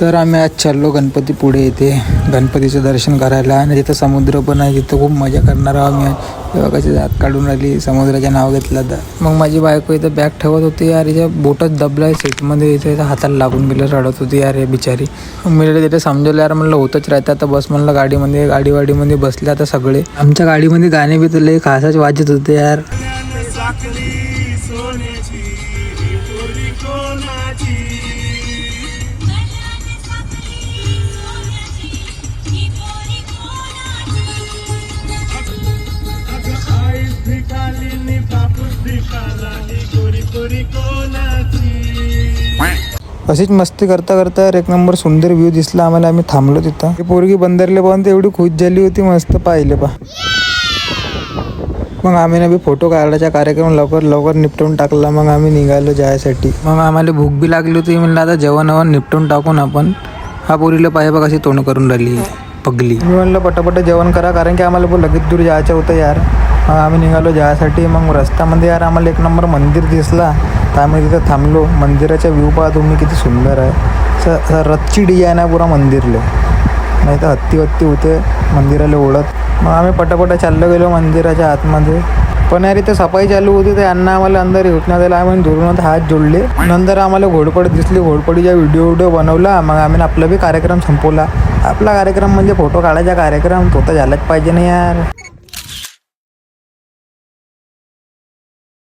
तर आम्ही आज चाललो गणपती पुढे येथे गणपतीचं दर्शन करायला आणि तिथं समुद्र पण आहे. तिथं खूप मजा करणार आहोत आम्ही. तेव्हा कशी जात काढून राहिली, समुद्राचं नाव घेतलं तर मग माझी बायको इथं बॅग ठेवत होती यार, हिच्या बोटच दबलाय सीटमध्ये, इथे हाताला लागून गेलं, रडत होती यार हे बिचारी. मी तिथे समजवलं यार, म्हणलं होतच राहतं आता बस, म्हणलं गाडीमध्ये गाडीवाडीमध्ये बसले आता सगळे. आमच्या गाडीमध्ये गाणे बी तर लई खासच वाजत होते यार. अशीच मस्ती करता करता एक नंबर सुंदर व्ह्यू दिसला आम्हाला. आम्ही थांबलो तिथं. ती पोरगी बंदरले पाहून एवढी खुश झाली होती, मस्त पाहिले पा. मग आम्ही ना बी फोटो काढायचा कार्यक्रम लवकर निपटवून टाकला. मग आम्ही निघालो जायसाठी. मग आम्हाला भूक बी लागली होती. म्हणलं आता जेवण निपटून टाकून आपण. हा पोरीला पाहिजे बघ कशी तोंड करून राहिली पगली. मी म्हणलं पटापट जेवण करा, कारण की आम्हाला लगेच दूर जायचं होतं यार. मग आम्ही निघालो जायसाठी. मग रस्त्यामध्ये यार आम्हाला एक नंबर मंदिर दिसला, तर आम्ही तिथं थांबलो. मंदिराचा व्ह्यू पहा तुम्ही किती सुंदर आहे. रथची डिझाईन आहे पुरा मंदिरले, नाही तर हत्ती होते मंदिराला ओढत. मग आम्ही पटापट चाललो गेलो मंदिराच्या आतमध्ये. पण यार इथं सफाई चालू होती, तर यांना आम्हाला अंदर येऊन द्यायला. आम्ही दुरून हात जोडले. नंतर आम्हाला घोडपड दिसली, घोडपडीचा व्हिडिओ बनवला. मग आम्ही आपला बी कार्यक्रम संपवला. आपला कार्यक्रम म्हणजे फोटो काढायचा कार्यक्रम, तो तर झालाच पाहिजे ना यार.